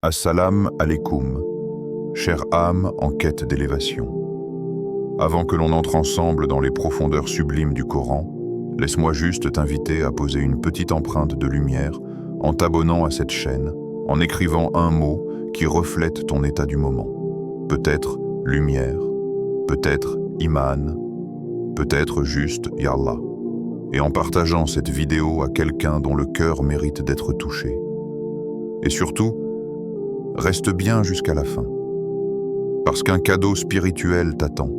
Assalam alaikum, chère âme en quête d'élévation. Avant que l'on entre ensemble dans les profondeurs sublimes du Coran, laisse-moi juste t'inviter à poser une petite empreinte de lumière en t'abonnant à cette chaîne, en écrivant un mot qui reflète ton état du moment. Peut-être lumière, peut-être iman, peut-être juste Yallah. Et en partageant cette vidéo à quelqu'un dont le cœur mérite d'être touché. Et surtout, reste bien jusqu'à la fin. Parce qu'un cadeau spirituel t'attend.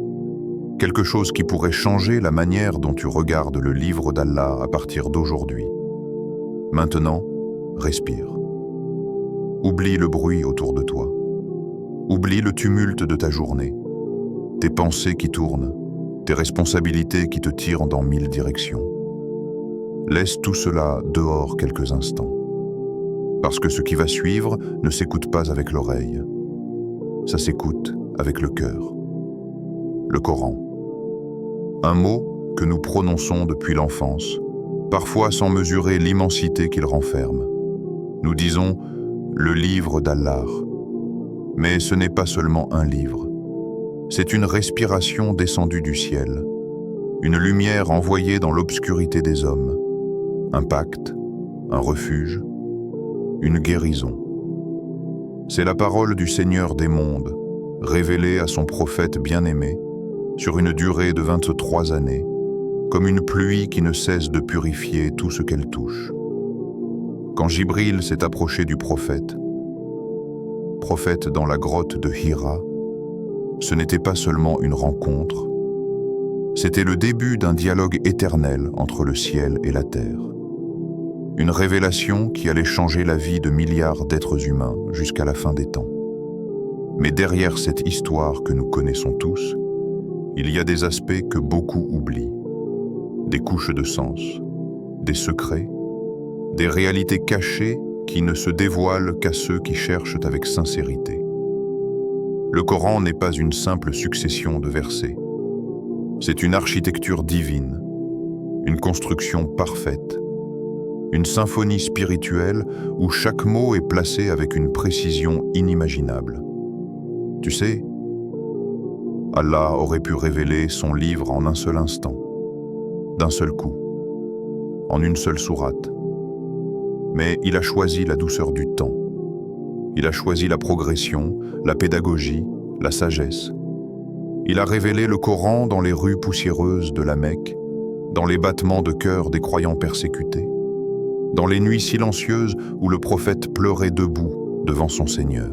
Quelque chose qui pourrait changer la manière dont tu regardes le livre d'Allah à partir d'aujourd'hui. Maintenant, respire. Oublie le bruit autour de toi. Oublie le tumulte de ta journée. Tes pensées qui tournent, tes responsabilités qui te tirent dans 1000 directions. Laisse tout cela dehors quelques instants. Parce que ce qui va suivre ne s'écoute pas avec l'oreille. Ça s'écoute avec le cœur. Le Coran. Un mot que nous prononçons depuis l'enfance, parfois sans mesurer l'immensité qu'il renferme. Nous disons « le livre d'Allah ». Mais ce n'est pas seulement un livre. C'est une respiration descendue du ciel, une lumière envoyée dans l'obscurité des hommes, un pacte, un refuge, une guérison. C'est la parole du Seigneur des mondes, révélée à son prophète bien-aimé, sur une durée de 23 années, comme une pluie qui ne cesse de purifier tout ce qu'elle touche. Quand Jibril s'est approché du prophète dans la grotte de Hira, ce n'était pas seulement une rencontre, c'était le début d'un dialogue éternel entre le ciel et la terre. Une révélation qui allait changer la vie de milliards d'êtres humains jusqu'à la fin des temps. Mais derrière cette histoire que nous connaissons tous, il y a des aspects que beaucoup oublient. Des couches de sens, des secrets, des réalités cachées qui ne se dévoilent qu'à ceux qui cherchent avec sincérité. Le Coran n'est pas une simple succession de versets. C'est une architecture divine, une construction parfaite, une symphonie spirituelle où chaque mot est placé avec une précision inimaginable. Tu sais, Allah aurait pu révéler son livre en un seul instant, d'un seul coup, en une seule sourate. Mais il a choisi la douceur du temps. Il a choisi la progression, la pédagogie, la sagesse. Il a révélé le Coran dans les rues poussiéreuses de la Mecque, dans les battements de cœur des croyants persécutés, dans les nuits silencieuses où le prophète pleurait debout devant son Seigneur.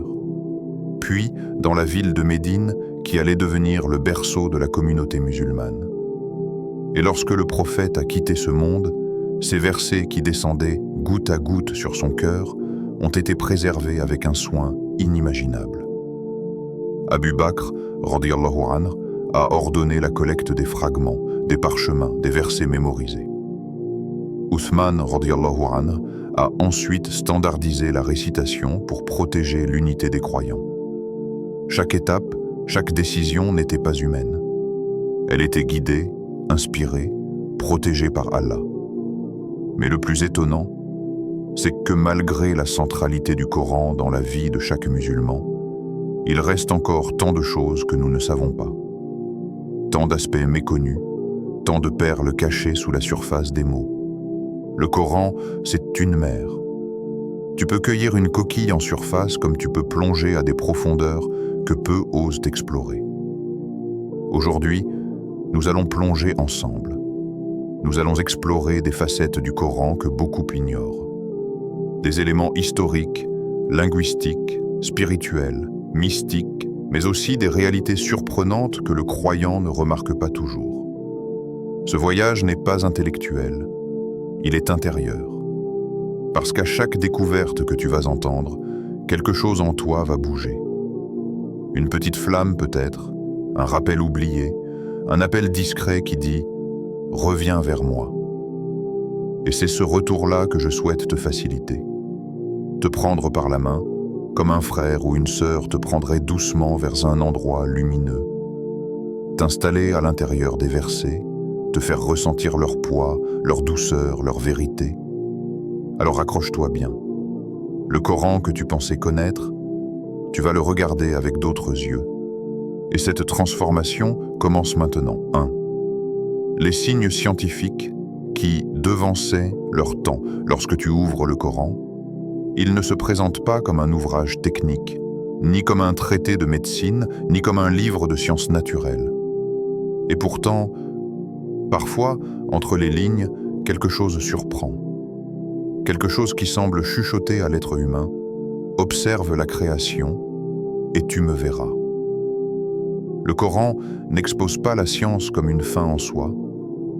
Puis, dans la ville de Médine, qui allait devenir le berceau de la communauté musulmane. Et lorsque le prophète a quitté ce monde, ces versets qui descendaient goutte à goutte sur son cœur ont été préservés avec un soin inimaginable. Abu Bakr, radiyallahu anhu, a ordonné la collecte des fragments, des parchemins, des versets mémorisés. Othman, radiyallahu anhu, a ensuite standardisé la récitation pour protéger l'unité des croyants. Chaque étape, chaque décision n'était pas humaine. Elle était guidée, inspirée, protégée par Allah. Mais le plus étonnant, c'est que malgré la centralité du Coran dans la vie de chaque musulman, il reste encore tant de choses que nous ne savons pas. Tant d'aspects méconnus, tant de perles cachées sous la surface des mots. Le Coran, c'est une mer. Tu peux cueillir une coquille en surface comme tu peux plonger à des profondeurs que peu osent explorer. Aujourd'hui, nous allons plonger ensemble. Nous allons explorer des facettes du Coran que beaucoup ignorent. Des éléments historiques, linguistiques, spirituels, mystiques, mais aussi des réalités surprenantes que le croyant ne remarque pas toujours. Ce voyage n'est pas intellectuel. Il est intérieur. Parce qu'à chaque découverte que tu vas entendre, quelque chose en toi va bouger. Une petite flamme peut-être, un rappel oublié, un appel discret qui dit « Reviens vers moi ». Et c'est ce retour-là que je souhaite te faciliter. Te prendre par la main, comme un frère ou une sœur te prendrait doucement vers un endroit lumineux. T'installer à l'intérieur des versets, te faire ressentir leur poids, leur douceur, leur vérité. Alors accroche-toi bien. Le Coran que tu pensais connaître tu vas le regarder avec d'autres yeux. Et cette transformation commence maintenant. 1. Les signes scientifiques qui devançaient leur temps lorsque tu ouvres le Coran, ils ne se présentent pas comme un ouvrage technique, ni comme un traité de médecine, ni comme un livre de sciences naturelles. Et pourtant, parfois, entre les lignes, quelque chose surprend. Quelque chose qui semble chuchoter à l'être humain. Observe la création et tu me verras. Le Coran n'expose pas la science comme une fin en soi,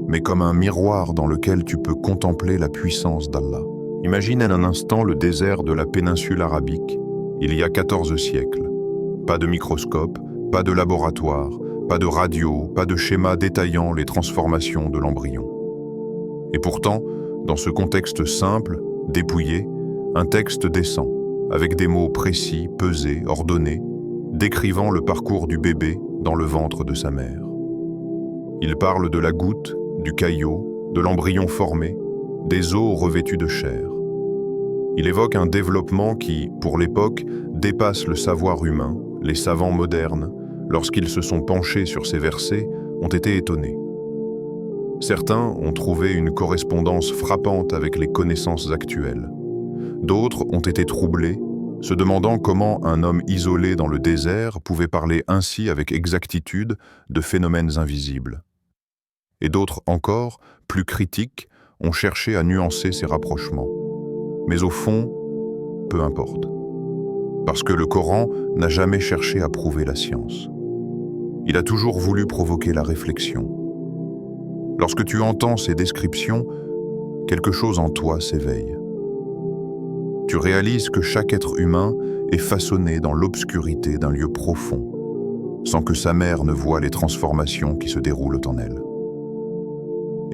mais comme un miroir dans lequel tu peux contempler la puissance d'Allah. Imagine un instant le désert de la péninsule arabique, il y a 14 siècles. Pas de microscope, pas de laboratoire, pas de radio, pas de schéma détaillant les transformations de l'embryon. Et pourtant, dans ce contexte simple, dépouillé, un texte descend, avec des mots précis, pesés, ordonnés, décrivant le parcours du bébé dans le ventre de sa mère. Il parle de la goutte, du caillot, de l'embryon formé, des os revêtus de chair. Il évoque un développement qui, pour l'époque, dépasse le savoir humain. Les savants modernes, lorsqu'ils se sont penchés sur ces versets, ont été étonnés. Certains ont trouvé une correspondance frappante avec les connaissances actuelles. D'autres ont été troublés, se demandant comment un homme isolé dans le désert pouvait parler ainsi avec exactitude de phénomènes invisibles. Et d'autres encore, plus critiques, ont cherché à nuancer ces rapprochements. Mais au fond, peu importe. Parce que le Coran n'a jamais cherché à prouver la science. Il a toujours voulu provoquer la réflexion. Lorsque tu entends ces descriptions, quelque chose en toi s'éveille. Tu réalises que chaque être humain est façonné dans l'obscurité d'un lieu profond, sans que sa mère ne voie les transformations qui se déroulent en elle.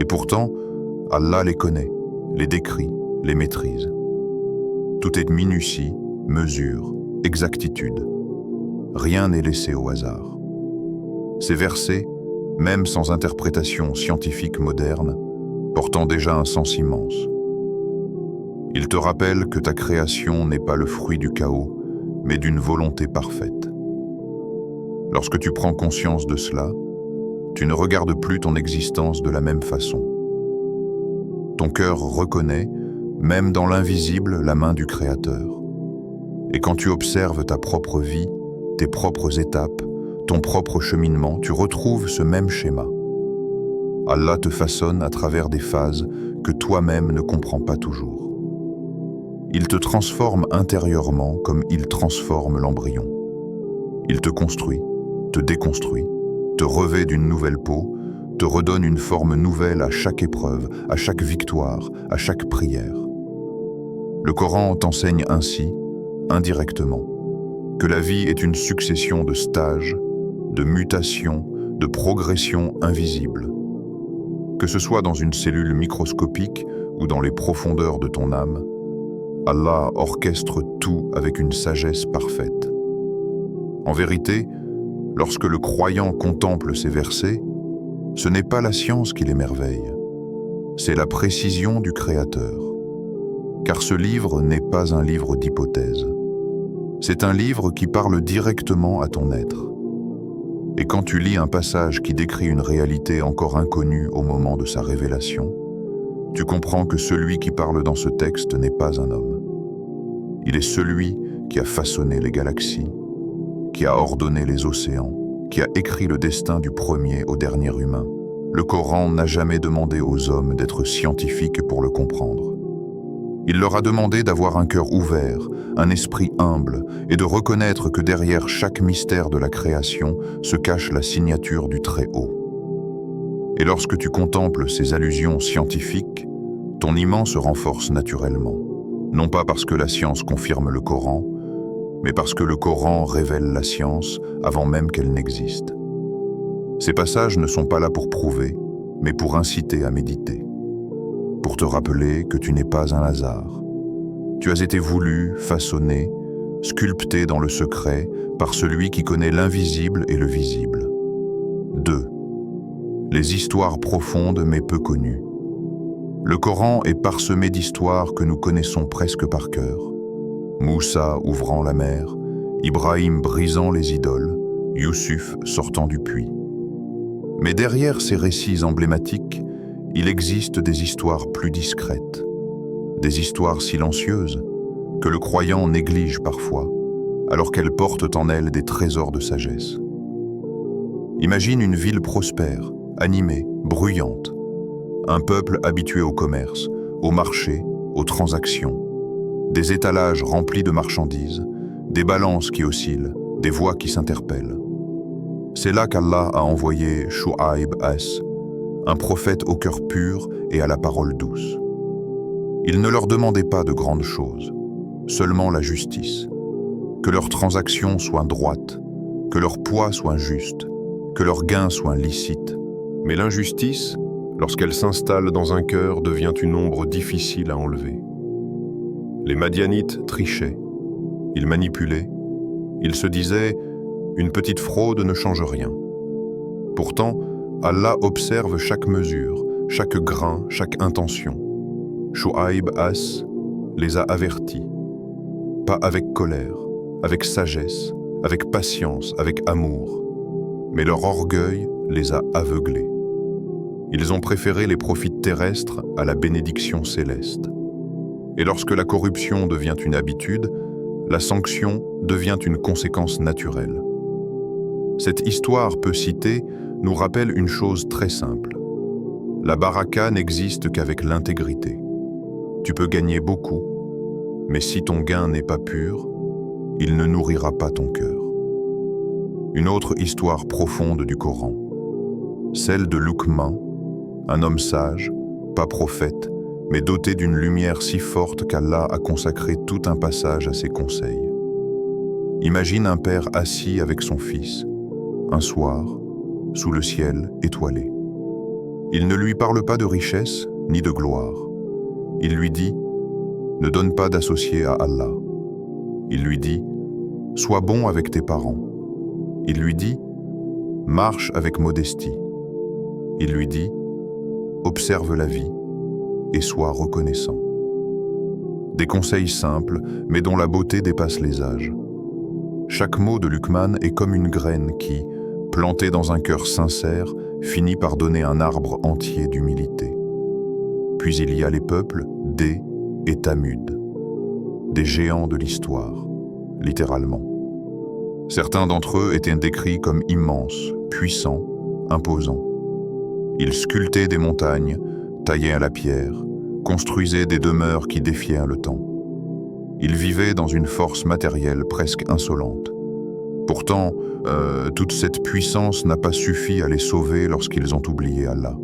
Et pourtant, Allah les connaît, les décrit, les maîtrise. Tout est minutie, mesure, exactitude. Rien n'est laissé au hasard. Ces versets, même sans interprétation scientifique moderne, portant déjà un sens immense. Ils te rappellent que ta création n'est pas le fruit du chaos, mais d'une volonté parfaite. Lorsque tu prends conscience de cela, tu ne regardes plus ton existence de la même façon. Ton cœur reconnaît, même dans l'invisible, la main du Créateur. Et quand tu observes ta propre vie, tes propres étapes, ton propre cheminement, tu retrouves ce même schéma. Allah te façonne à travers des phases que toi-même ne comprends pas toujours. Il te transforme intérieurement comme il transforme l'embryon. Il te construit, te déconstruit, te revêt d'une nouvelle peau, te redonne une forme nouvelle à chaque épreuve, à chaque victoire, à chaque prière. Le Coran t'enseigne ainsi, indirectement, que la vie est une succession de stages, de mutations, de progressions invisibles. Que ce soit dans une cellule microscopique ou dans les profondeurs de ton âme, Allah orchestre tout avec une sagesse parfaite. En vérité, lorsque le croyant contemple ces versets, ce n'est pas la science qui l'émerveille, c'est la précision du Créateur. Car ce livre n'est pas un livre d'hypothèses. C'est un livre qui parle directement à ton être. Et quand tu lis un passage qui décrit une réalité encore inconnue au moment de sa révélation, tu comprends que celui qui parle dans ce texte n'est pas un homme. Il est celui qui a façonné les galaxies, qui a ordonné les océans, qui a écrit le destin du premier au dernier humain. Le Coran n'a jamais demandé aux hommes d'être scientifiques pour le comprendre. Il leur a demandé d'avoir un cœur ouvert, un esprit humble et de reconnaître que derrière chaque mystère de la création se cache la signature du Très-Haut. Et lorsque tu contemples ces allusions scientifiques, ton iman se renforce naturellement, non pas parce que la science confirme le Coran, mais parce que le Coran révèle la science avant même qu'elle n'existe. Ces passages ne sont pas là pour prouver, mais pour inciter à méditer. Pour te rappeler que tu n'es pas un hasard. Tu as été voulu, façonné, sculpté dans le secret par celui qui connaît l'invisible et le visible. 2. Les histoires profondes mais peu connues. Le Coran est parsemé d'histoires que nous connaissons presque par cœur. Moussa ouvrant la mer, Ibrahim brisant les idoles, Youssouf sortant du puits. Mais derrière ces récits emblématiques, il existe des histoires plus discrètes, des histoires silencieuses que le croyant néglige parfois, alors qu'elles portent en elles des trésors de sagesse. Imagine une ville prospère, animée, bruyante, un peuple habitué au commerce, au marché, aux transactions, des étalages remplis de marchandises, des balances qui oscillent, des voix qui s'interpellent. C'est là qu'Allah a envoyé Shu'aib As, un prophète au cœur pur et à la parole douce. Il ne leur demandait pas de grandes choses, seulement la justice, que leurs transactions soient droites, que leur poids soit juste, que leurs gains soient licites. Mais l'injustice, lorsqu'elle s'installe dans un cœur, devient une ombre difficile à enlever. Les Madianites trichaient, ils manipulaient, ils se disaient « une petite fraude ne change rien ». Pourtant, Allah observe chaque mesure, chaque grain, chaque intention. Shu'aib As les a avertis, pas avec colère, avec sagesse, avec patience, avec amour, mais leur orgueil les a aveuglés. Ils ont préféré les profits terrestres à la bénédiction céleste. Et lorsque la corruption devient une habitude, la sanction devient une conséquence naturelle. Cette histoire peu citée nous rappelle une chose très simple. La baraka n'existe qu'avec l'intégrité. Tu peux gagner beaucoup, mais si ton gain n'est pas pur, il ne nourrira pas ton cœur. Une autre histoire profonde du Coran, celle de Luqman, un homme sage, pas prophète, mais doté d'une lumière si forte qu'Allah a consacré tout un passage à ses conseils. Imagine un père assis avec son fils, un soir, sous le ciel étoilé. Il ne lui parle pas de richesse ni de gloire. Il lui dit « Ne donne pas d'associé à Allah ». Il lui dit « Sois bon avec tes parents ». Il lui dit « Marche avec modestie ». Il lui dit « Observe la vie et sois reconnaissant ». Des conseils simples, mais dont la beauté dépasse les âges. Chaque mot de Luqman est comme une graine qui, plantée dans un cœur sincère, finit par donner un arbre entier d'humilité. Puis il y a les peuples Dé et Tamud, des géants de l'histoire, littéralement. Certains d'entre eux étaient décrits comme immenses, puissants, imposants. Ils sculptaient des montagnes, taillaient à la pierre, construisaient des demeures qui défièrent le temps. Ils vivaient dans une force matérielle presque insolente. Pourtant, toute cette puissance n'a pas suffi à les sauver lorsqu'ils ont oublié Allah.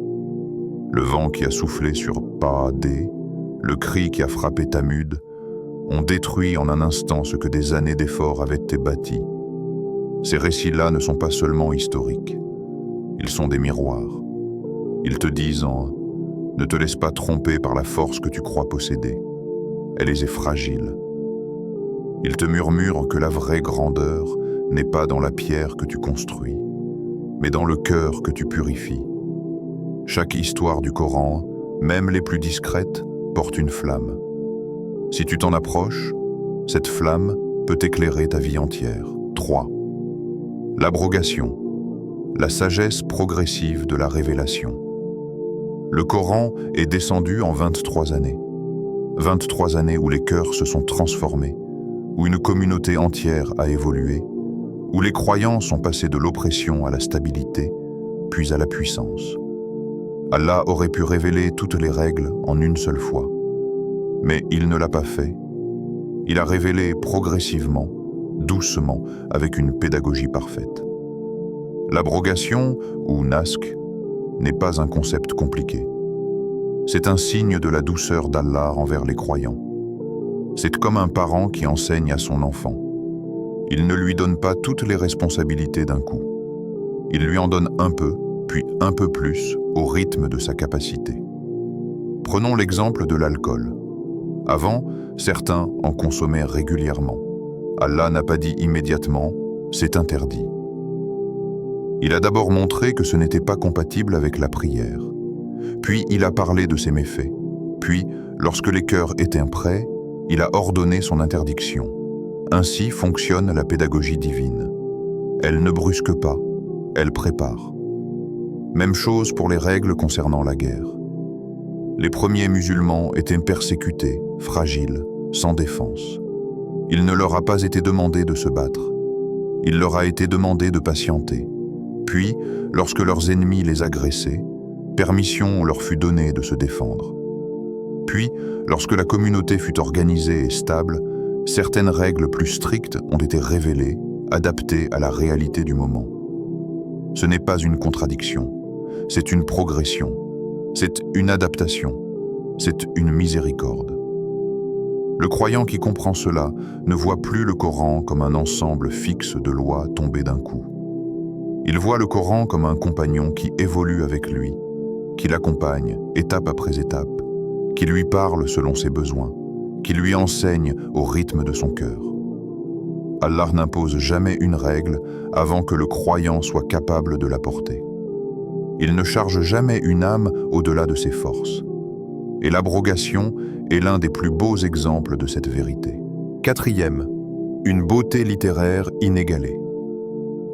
Le vent qui a soufflé sur Dé, le cri qui a frappé Tamud, ont détruit en un instant ce que des années d'efforts avaient bâti. Ces récits-là ne sont pas seulement historiques, ils sont des miroirs. Ils te disent ne te laisse pas tromper par la force que tu crois posséder. Elle est fragile. Ils te murmurent que la vraie grandeur n'est pas dans la pierre que tu construis, mais dans le cœur que tu purifies. Chaque histoire du Coran, même les plus discrètes, porte une flamme. Si tu t'en approches, cette flamme peut éclairer ta vie entière. 3. L'abrogation, la sagesse progressive de la révélation. Le Coran est descendu en 23 années. 23 années où les cœurs se sont transformés, où une communauté entière a évolué, où les croyants sont passés de l'oppression à la stabilité, puis à la puissance. Allah aurait pu révéler toutes les règles en une seule fois, mais il ne l'a pas fait. Il a révélé progressivement, doucement, avec une pédagogie parfaite. L'abrogation, ou naskh, n'est pas un concept compliqué. C'est un signe de la douceur d'Allah envers les croyants. C'est comme un parent qui enseigne à son enfant. Il ne lui donne pas toutes les responsabilités d'un coup. Il lui en donne un peu, puis un peu plus, au rythme de sa capacité. Prenons l'exemple de l'alcool. Avant, certains en consommaient régulièrement. Allah n'a pas dit immédiatement « c'est interdit ». Il a d'abord montré que ce n'était pas compatible avec la prière. Puis il a parlé de ses méfaits. Puis, lorsque les cœurs étaient prêts, il a ordonné son interdiction. Ainsi fonctionne la pédagogie divine. Elle ne brusque pas, elle prépare. Même chose pour les règles concernant la guerre. Les premiers musulmans étaient persécutés, fragiles, sans défense. Il ne leur a pas été demandé de se battre. Il leur a été demandé de patienter. Puis, lorsque leurs ennemis les agressaient, permission leur fut donnée de se défendre. Puis, lorsque la communauté fut organisée et stable, certaines règles plus strictes ont été révélées, adaptées à la réalité du moment. Ce n'est pas une contradiction, c'est une progression, c'est une adaptation, c'est une miséricorde. Le croyant qui comprend cela ne voit plus le Coran comme un ensemble fixe de lois tombées d'un coup. Il voit le Coran comme un compagnon qui évolue avec lui, qui l'accompagne étape après étape, qui lui parle selon ses besoins, qui lui enseigne au rythme de son cœur. Allah n'impose jamais une règle avant que le croyant soit capable de la porter. Il ne charge jamais une âme au-delà de ses forces. Et l'abrogation est l'un des plus beaux exemples de cette vérité. Quatrième, une beauté littéraire inégalée.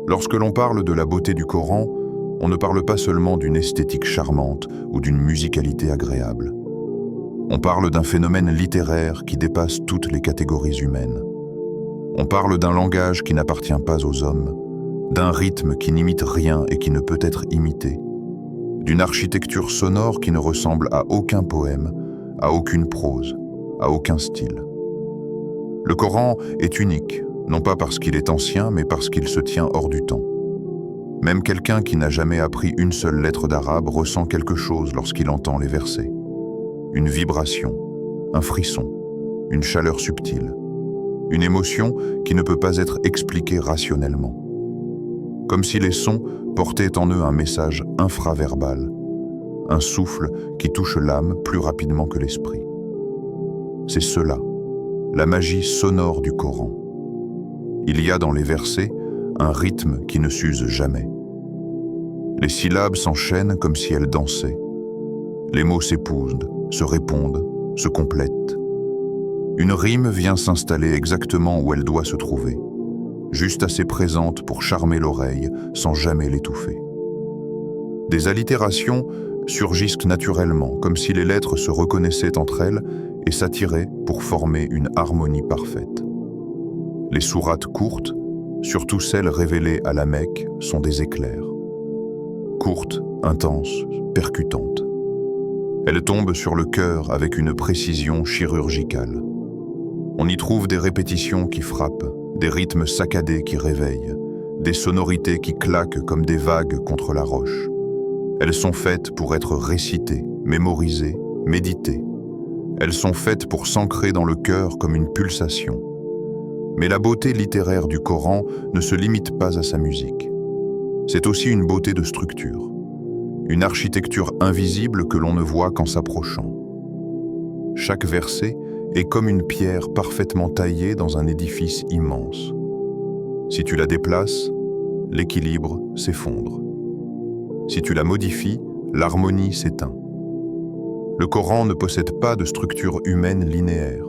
Lorsque l'on parle de la beauté du Coran, on ne parle pas seulement d'une esthétique charmante ou d'une musicalité agréable. On parle d'un phénomène littéraire qui dépasse toutes les catégories humaines. On parle d'un langage qui n'appartient pas aux hommes, d'un rythme qui n'imite rien et qui ne peut être imité, d'une architecture sonore qui ne ressemble à aucun poème, à aucune prose, à aucun style. Le Coran est unique, non pas parce qu'il est ancien, mais parce qu'il se tient hors du temps. Même quelqu'un qui n'a jamais appris une seule lettre d'arabe ressent quelque chose lorsqu'il entend les versets. Une vibration, un frisson, une chaleur subtile, une émotion qui ne peut pas être expliquée rationnellement. Comme si les sons portaient en eux un message infraverbal, un souffle qui touche l'âme plus rapidement que l'esprit. C'est cela, la magie sonore du Coran. Il y a dans les versets un rythme qui ne s'use jamais. Les syllabes s'enchaînent comme si elles dansaient. Les mots s'épousent, se répondent, se complètent. Une rime vient s'installer exactement où elle doit se trouver, juste assez présente pour charmer l'oreille sans jamais l'étouffer. Des allitérations surgissent naturellement, comme si les lettres se reconnaissaient entre elles et s'attiraient pour former une harmonie parfaite. Les sourates courtes, surtout celles révélées à la Mecque, sont des éclairs. Courtes, intenses, percutantes. Elles tombent sur le cœur avec une précision chirurgicale. On y trouve des répétitions qui frappent, des rythmes saccadés qui réveillent, des sonorités qui claquent comme des vagues contre la roche. Elles sont faites pour être récitées, mémorisées, méditées. Elles sont faites pour s'ancrer dans le cœur comme une pulsation. Mais la beauté littéraire du Coran ne se limite pas à sa musique. C'est aussi une beauté de structure, une architecture invisible que l'on ne voit qu'en s'approchant. Chaque verset est comme une pierre parfaitement taillée dans un édifice immense. Si tu la déplaces, l'équilibre s'effondre. Si tu la modifies, l'harmonie s'éteint. Le Coran ne possède pas de structure humaine linéaire.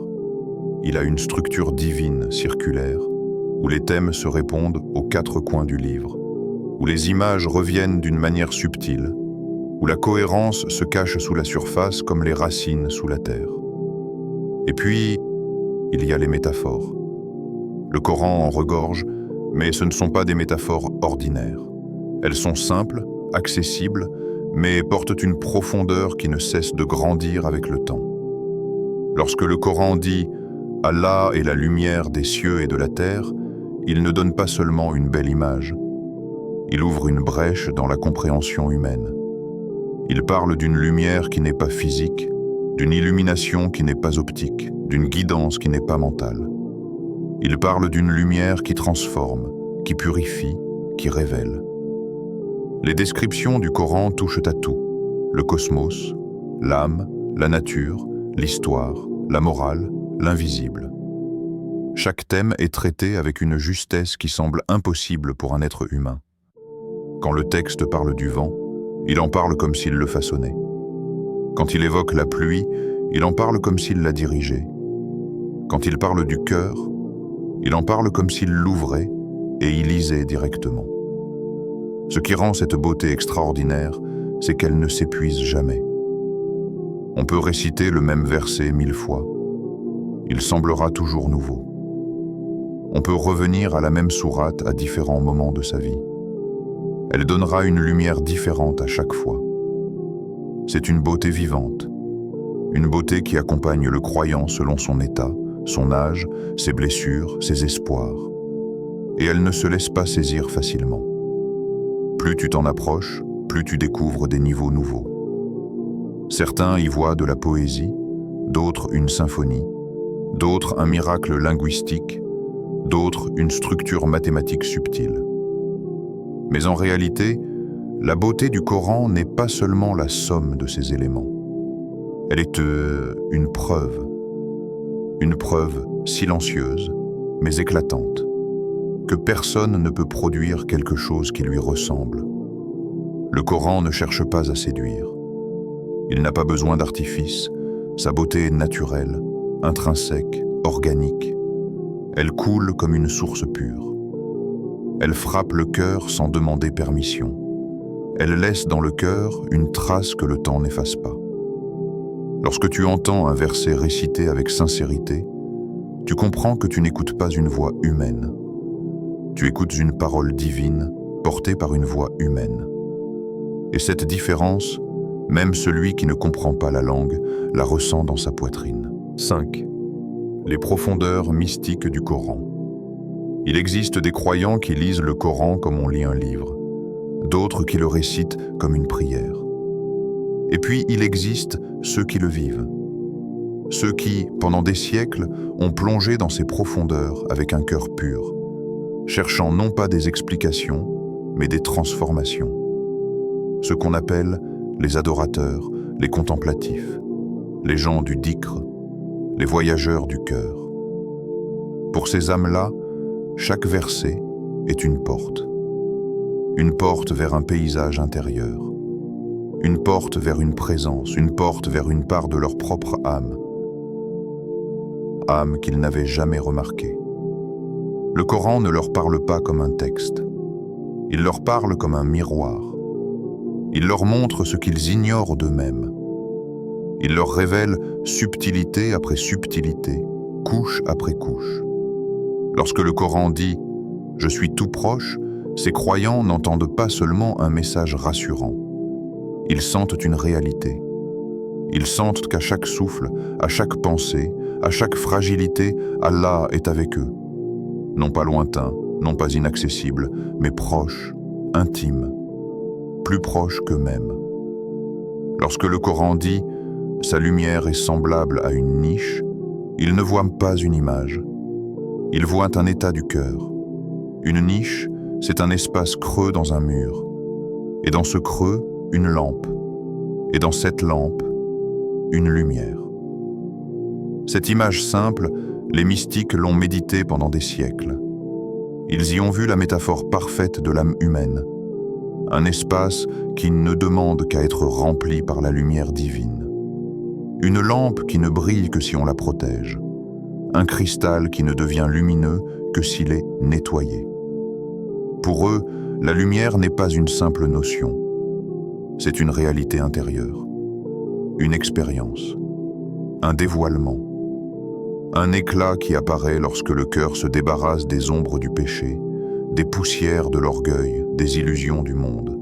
Il a une structure divine, circulaire, où les thèmes se répondent aux quatre coins du livre, où les images reviennent d'une manière subtile, où la cohérence se cache sous la surface comme les racines sous la terre. Et puis, il y a les métaphores. Le Coran en regorge, mais ce ne sont pas des métaphores ordinaires. Elles sont simples, accessibles, mais portent une profondeur qui ne cesse de grandir avec le temps. Lorsque le Coran dit « Allah est la lumière des cieux et de la terre », il ne donne pas seulement une belle image. Il ouvre une brèche dans la compréhension humaine. Il parle d'une lumière qui n'est pas physique, d'une illumination qui n'est pas optique, d'une guidance qui n'est pas mentale. Il parle d'une lumière qui transforme, qui purifie, qui révèle. Les descriptions du Coran touchent à tout, le cosmos, l'âme, la nature, l'histoire, la morale, l'invisible. Chaque thème est traité avec une justesse qui semble impossible pour un être humain. Quand le texte parle du vent, il en parle comme s'il le façonnait. Quand il évoque la pluie, il en parle comme s'il la dirigeait. Quand il parle du cœur, Il en parle comme s'il l'ouvrait et y lisait directement. Ce qui rend cette beauté extraordinaire, c'est qu'elle ne s'épuise jamais. On peut réciter le même verset 1000 fois. Il semblera toujours nouveau. On peut revenir à la même sourate à différents moments de sa vie. Elle donnera une lumière différente à chaque fois. C'est une beauté vivante, une beauté qui accompagne le croyant selon son état, son âge, ses blessures, ses espoirs. Et elle ne se laisse pas saisir facilement. Plus tu t'en approches, plus tu découvres des niveaux nouveaux. Certains y voient de la poésie, d'autres une symphonie, d'autres un miracle linguistique, d'autres une structure mathématique subtile. Mais en réalité, la beauté du Coran n'est pas seulement la somme de ces éléments. Elle est une preuve silencieuse, mais éclatante, que personne ne peut produire quelque chose qui lui ressemble. Le Coran ne cherche pas à séduire. Il n'a pas besoin d'artifice, sa beauté est naturelle, intrinsèque, organique. Elle coule comme une source pure. Elle frappe le cœur sans demander permission. Elle laisse dans le cœur une trace que le temps n'efface pas. Lorsque tu entends un verset récité avec sincérité, tu comprends que tu n'écoutes pas une voix humaine. Tu écoutes une parole divine portée par une voix humaine. Et cette différence, même celui qui ne comprend pas la langue la ressent dans sa poitrine. 5. Les profondeurs mystiques du Coran. Il existe des croyants qui lisent le Coran comme on lit un livre, d'autres qui le récitent comme une prière. Et puis il existe ceux qui le vivent, ceux qui, pendant des siècles, ont plongé dans ces profondeurs avec un cœur pur, cherchant non pas des explications, mais des transformations. Ce qu'on appelle les adorateurs, les contemplatifs, les gens du dhikr, les voyageurs du cœur. Pour ces âmes-là, chaque verset est une porte vers un paysage intérieur, une porte vers une présence, une porte vers une part de leur propre âme qu'ils n'avaient jamais remarquée. Le Coran ne leur parle pas comme un texte, il leur parle comme un miroir. Il leur montre ce qu'ils ignorent d'eux-mêmes. Il leur révèle subtilité après subtilité, couche après couche. Lorsque le Coran dit « Je suis tout proche », ces croyants n'entendent pas seulement un message rassurant. Ils sentent une réalité. Ils sentent qu'à chaque souffle, à chaque pensée, à chaque fragilité, Allah est avec eux. Non pas lointain, non pas inaccessible, mais proche, intime, plus proche qu'eux-mêmes. Lorsque le Coran dit « Sa lumière est semblable à une niche », il ne voit pas une image. Il voit un état du cœur. Une niche, c'est un espace creux dans un mur. Et dans ce creux, une lampe. Et dans cette lampe, une lumière. Cette image simple, les mystiques l'ont méditée pendant des siècles. Ils y ont vu la métaphore parfaite de l'âme humaine. Un espace qui ne demande qu'à être rempli par la lumière divine. Une lampe qui ne brille que si on la protège. Un cristal qui ne devient lumineux que s'il est nettoyé. Pour eux, la lumière n'est pas une simple notion. C'est une réalité intérieure. Une expérience. Un dévoilement. Un éclat qui apparaît lorsque le cœur se débarrasse des ombres du péché, des poussières de l'orgueil, des illusions du monde.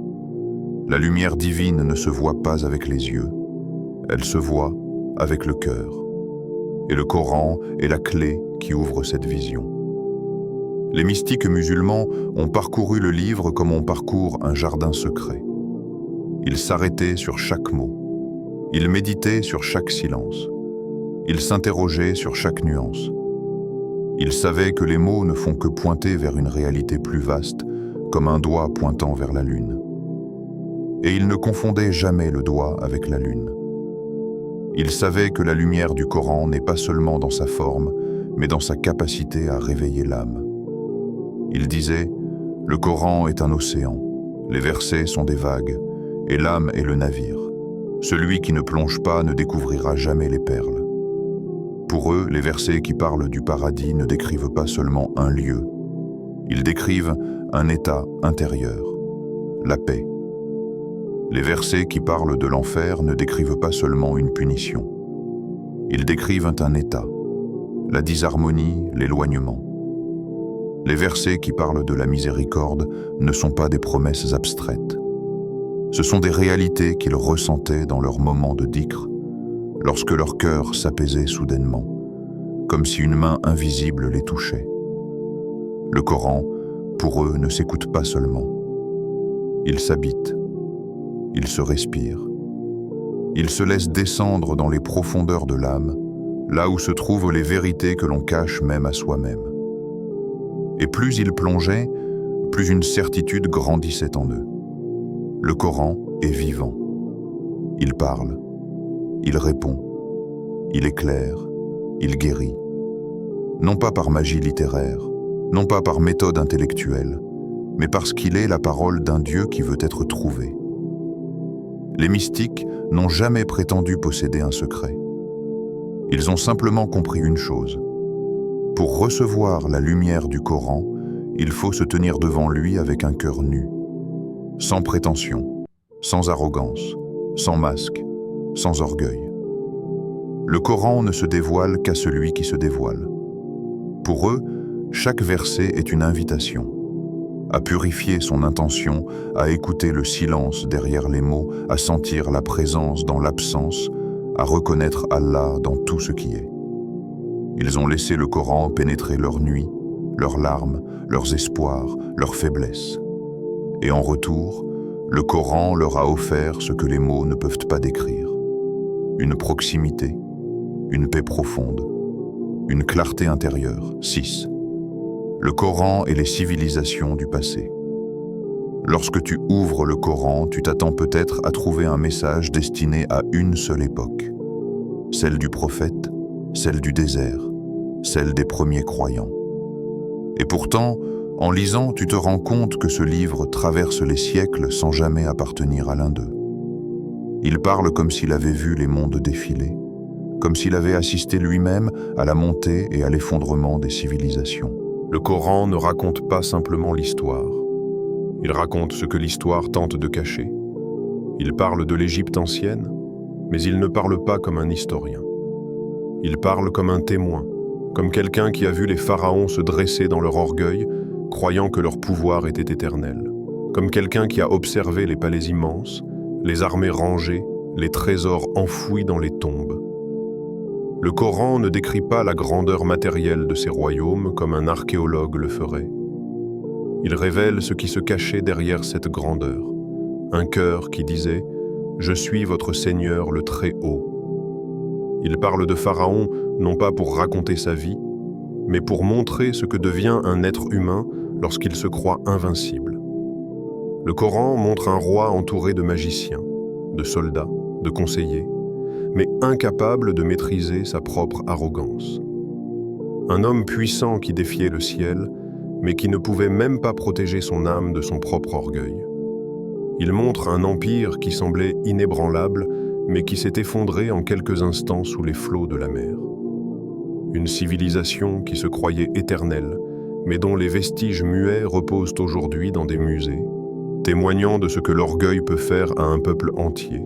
La lumière divine ne se voit pas avec les yeux, elle se voit avec le cœur. Et le Coran est la clé qui ouvre cette vision. Les mystiques musulmans ont parcouru le livre comme on parcourt un jardin secret. Ils s'arrêtaient sur chaque mot. Ils méditaient sur chaque silence. Ils s'interrogeaient sur chaque nuance. Ils savaient que les mots ne font que pointer vers une réalité plus vaste, comme un doigt pointant vers la lune. Et ils ne confondaient jamais le doigt avec la lune. Ils savaient que la lumière du Coran n'est pas seulement dans sa forme, mais dans sa capacité à réveiller l'âme. Ils disaient « Le Coran est un océan, les versets sont des vagues, et l'âme est le navire. Celui qui ne plonge pas ne découvrira jamais les perles. » Pour eux, les versets qui parlent du paradis ne décrivent pas seulement un lieu. Ils décrivent un état intérieur, la paix. Les versets qui parlent de l'enfer ne décrivent pas seulement une punition. Ils décrivent un état, la disharmonie, l'éloignement. Les versets qui parlent de la miséricorde ne sont pas des promesses abstraites. Ce sont des réalités qu'ils ressentaient dans leurs moments de dhikr, lorsque leur cœur s'apaisait soudainement, comme si une main invisible les touchait. Le Coran, pour eux, ne s'écoute pas seulement. Il s'habite, il se respire. Il se laisse descendre dans les profondeurs de l'âme, là où se trouvent les vérités que l'on cache même à soi-même. Et plus ils plongeaient, plus une certitude grandissait en eux. Le Coran est vivant. Il parle, il répond, il éclaire, il guérit. Non pas par magie littéraire, non pas par méthode intellectuelle, mais parce qu'il est la parole d'un Dieu qui veut être trouvé. Les mystiques n'ont jamais prétendu posséder un secret. Ils ont simplement compris une chose. Pour recevoir la lumière du Coran, il faut se tenir devant lui avec un cœur nu, sans prétention, sans arrogance, sans masque, sans orgueil. Le Coran ne se dévoile qu'à celui qui se dévoile. Pour eux, chaque verset est une invitation à purifier son intention, à écouter le silence derrière les mots, à sentir la présence dans l'absence, à reconnaître Allah dans tout ce qui est. Ils ont laissé le Coran pénétrer leurs nuits, leurs larmes, leurs espoirs, leurs faiblesses. Et en retour, le Coran leur a offert ce que les mots ne peuvent pas décrire. Une proximité, une paix profonde, une clarté intérieure. 6. Le Coran et les civilisations du passé. Lorsque tu ouvres le Coran, tu t'attends peut-être à trouver un message destiné à une seule époque. Celle du prophète, celle du désert, celle des premiers croyants. Et pourtant, en lisant, tu te rends compte que ce livre traverse les siècles sans jamais appartenir à l'un d'eux. Il parle comme s'il avait vu les mondes défiler, comme s'il avait assisté lui-même à la montée et à l'effondrement des civilisations. Le Coran ne raconte pas simplement l'histoire. Il raconte ce que l'histoire tente de cacher. Il parle de l'Égypte ancienne, mais il ne parle pas comme un historien. Il parle comme un témoin, comme quelqu'un qui a vu les pharaons se dresser dans leur orgueil, croyant que leur pouvoir était éternel, comme quelqu'un qui a observé les palais immenses, les armées rangées, les trésors enfouis dans les tombes. Le Coran ne décrit pas la grandeur matérielle de ces royaumes comme un archéologue le ferait. Il révèle ce qui se cachait derrière cette grandeur. Un cœur qui disait « Je suis votre Seigneur le Très-Haut ». Il parle de Pharaon non pas pour raconter sa vie, mais pour montrer ce que devient un être humain lorsqu'il se croit invincible. Le Coran montre un roi entouré de magiciens, de soldats, de conseillers, mais incapable de maîtriser sa propre arrogance. Un homme puissant qui défiait le ciel, mais qui ne pouvait même pas protéger son âme de son propre orgueil. Il montre un empire qui semblait inébranlable, mais qui s'est effondré en quelques instants sous les flots de la mer. Une civilisation qui se croyait éternelle, mais dont les vestiges muets reposent aujourd'hui dans des musées, témoignant de ce que l'orgueil peut faire à un peuple entier.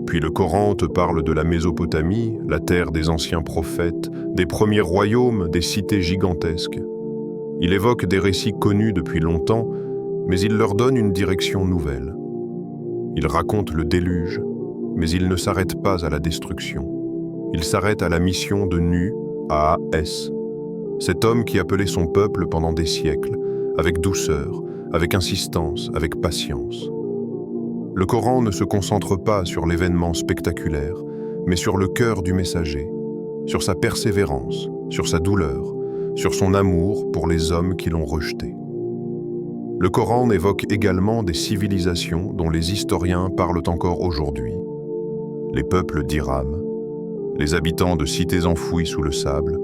Puis le Coran te parle de la Mésopotamie, la terre des anciens prophètes, des premiers royaumes, des cités gigantesques. Il évoque des récits connus depuis longtemps, mais il leur donne une direction nouvelle. Il raconte le déluge, mais il ne s'arrête pas à la destruction. Il s'arrête à la mission de Nu, A.S., cet homme qui appelait son peuple pendant des siècles, avec douceur, avec insistance, avec patience. Le Coran ne se concentre pas sur l'événement spectaculaire, mais sur le cœur du messager, sur sa persévérance, sur sa douleur, sur son amour pour les hommes qui l'ont rejeté. Le Coran évoque également des civilisations dont les historiens parlent encore aujourd'hui. Les peuples d'Iram, les habitants de cités enfouies sous le sable,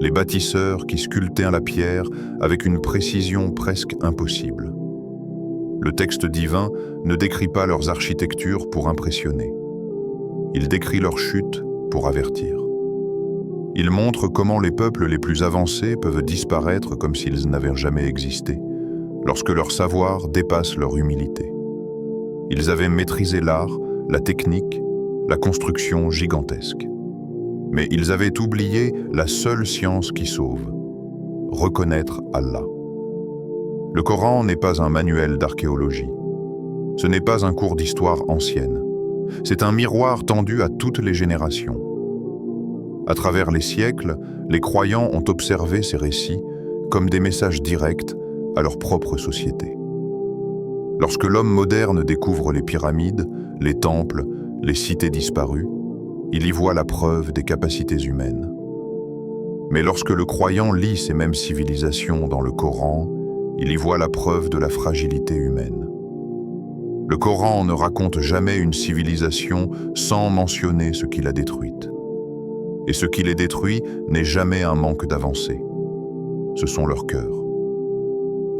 les bâtisseurs qui sculptaient la pierre avec une précision presque impossible. Le texte divin ne décrit pas leurs architectures pour impressionner. Il décrit leur chute pour avertir. Il montre comment les peuples les plus avancés peuvent disparaître comme s'ils n'avaient jamais existé, lorsque leur savoir dépasse leur humilité. Ils avaient maîtrisé l'art, la technique, la construction gigantesque. Mais ils avaient oublié la seule science qui sauve: reconnaître Allah. Le Coran n'est pas un manuel d'archéologie. Ce n'est pas un cours d'histoire ancienne. C'est un miroir tendu à toutes les générations. À travers les siècles, les croyants ont observé ces récits comme des messages directs à leur propre société. Lorsque l'homme moderne découvre les pyramides, les temples, les cités disparues, il y voit la preuve des capacités humaines. Mais lorsque le croyant lit ces mêmes civilisations dans le Coran, il y voit la preuve de la fragilité humaine. Le Coran ne raconte jamais une civilisation sans mentionner ce qui l'a détruite. Et ce qui les détruit n'est jamais un manque d'avancée. Ce sont leurs cœurs.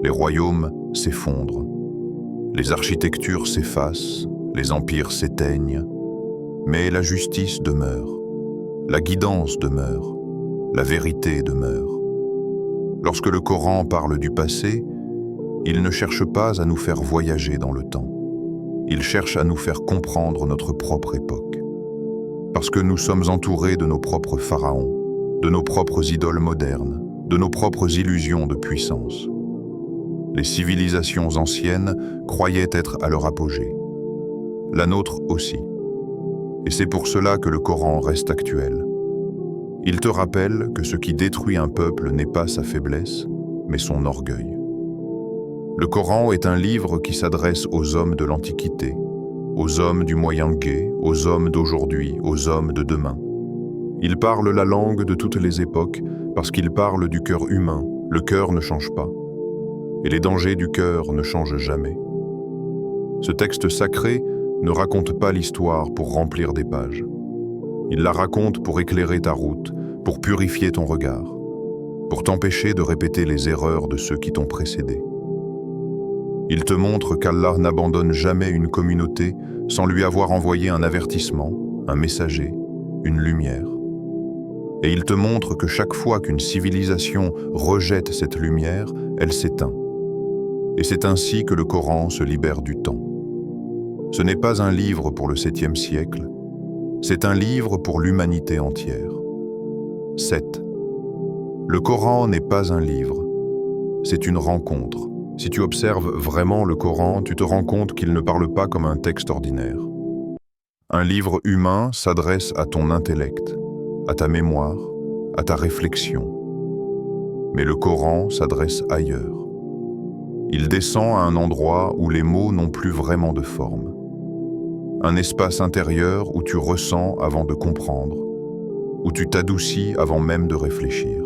Les royaumes s'effondrent. Les architectures s'effacent, les empires s'éteignent, mais la justice demeure, la guidance demeure, la vérité demeure. Lorsque le Coran parle du passé, il ne cherche pas à nous faire voyager dans le temps. Il cherche à nous faire comprendre notre propre époque. Parce que nous sommes entourés de nos propres pharaons, de nos propres idoles modernes, de nos propres illusions de puissance. Les civilisations anciennes croyaient être à leur apogée. La nôtre aussi. Et c'est pour cela que le Coran reste actuel. Il te rappelle que ce qui détruit un peuple n'est pas sa faiblesse, mais son orgueil. Le Coran est un livre qui s'adresse aux hommes de l'Antiquité, aux hommes du Moyen-Gué, aux hommes d'aujourd'hui, aux hommes de demain. Il parle la langue de toutes les époques parce qu'il parle du cœur humain. Le cœur ne change pas. Et les dangers du cœur ne changent jamais. Ce texte sacré ne raconte pas l'histoire pour remplir des pages. Il la raconte pour éclairer ta route, pour purifier ton regard, pour t'empêcher de répéter les erreurs de ceux qui t'ont précédé. Il te montre qu'Allah n'abandonne jamais une communauté sans lui avoir envoyé un avertissement, un messager, une lumière. Et il te montre que chaque fois qu'une civilisation rejette cette lumière, elle s'éteint. Et c'est ainsi que le Coran se libère du temps. Ce n'est pas un livre pour le 7e siècle, c'est un livre pour l'humanité entière. 7. Le Coran n'est pas un livre, c'est une rencontre. Si tu observes vraiment le Coran, tu te rends compte qu'il ne parle pas comme un texte ordinaire. Un livre humain s'adresse à ton intellect, à ta mémoire, à ta réflexion. Mais le Coran s'adresse ailleurs. Il descend à un endroit où les mots n'ont plus vraiment de forme. Un espace intérieur où tu ressens avant de comprendre, où tu t'adoucis avant même de réfléchir.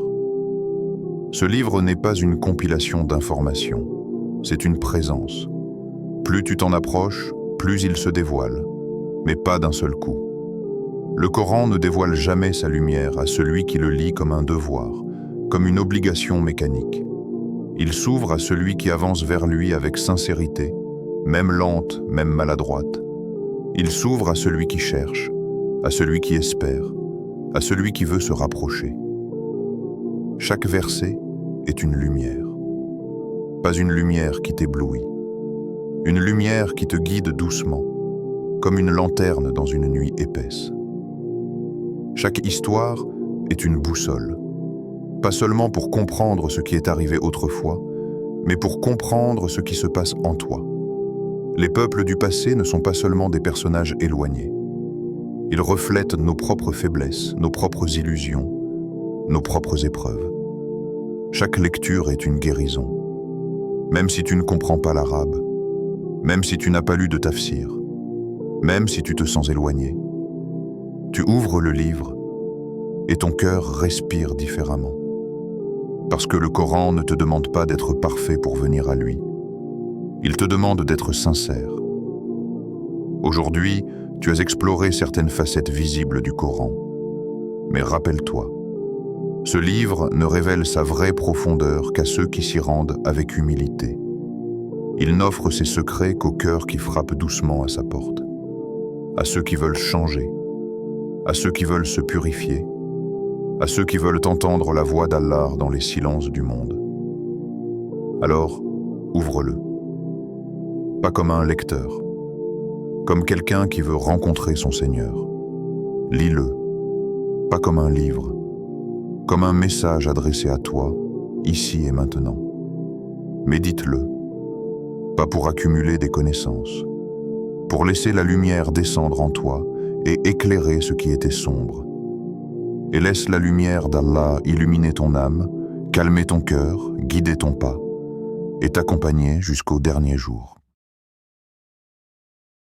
Ce livre n'est pas une compilation d'informations, c'est une présence. Plus tu t'en approches, plus il se dévoile, mais pas d'un seul coup. Le Coran ne dévoile jamais sa lumière à celui qui le lit comme un devoir, comme une obligation mécanique. Il s'ouvre à celui qui avance vers lui avec sincérité, même lente, même maladroite. Il s'ouvre à celui qui cherche, à celui qui espère, à celui qui veut se rapprocher. Chaque verset est une lumière. Pas une lumière qui t'éblouit. Une lumière qui te guide doucement, comme une lanterne dans une nuit épaisse. Chaque histoire est une boussole. Pas seulement pour comprendre ce qui est arrivé autrefois, mais pour comprendre ce qui se passe en toi. Les peuples du passé ne sont pas seulement des personnages éloignés. Ils reflètent nos propres faiblesses, nos propres illusions, nos propres épreuves. Chaque lecture est une guérison. Même si tu ne comprends pas l'arabe, même si tu n'as pas lu de tafsir, même si tu te sens éloigné, tu ouvres le livre et ton cœur respire différemment. Parce que le Coran ne te demande pas d'être parfait pour venir à lui. Il te demande d'être sincère. Aujourd'hui, tu as exploré certaines facettes visibles du Coran. Mais rappelle-toi, ce livre ne révèle sa vraie profondeur qu'à ceux qui s'y rendent avec humilité. Il n'offre ses secrets qu'aux cœurs qui frappent doucement à sa porte, à ceux qui veulent changer, à ceux qui veulent se purifier, à ceux qui veulent entendre la voix d'Allah dans les silences du monde. Alors, ouvre-le. Pas comme un lecteur, comme quelqu'un qui veut rencontrer son Seigneur. Lis-le, pas comme un livre, comme un message adressé à toi, ici et maintenant. Médite-le, pas pour accumuler des connaissances, pour laisser la lumière descendre en toi et éclairer ce qui était sombre. Et laisse la lumière d'Allah illuminer ton âme, calmer ton cœur, guider ton pas et t'accompagner jusqu'au dernier jour.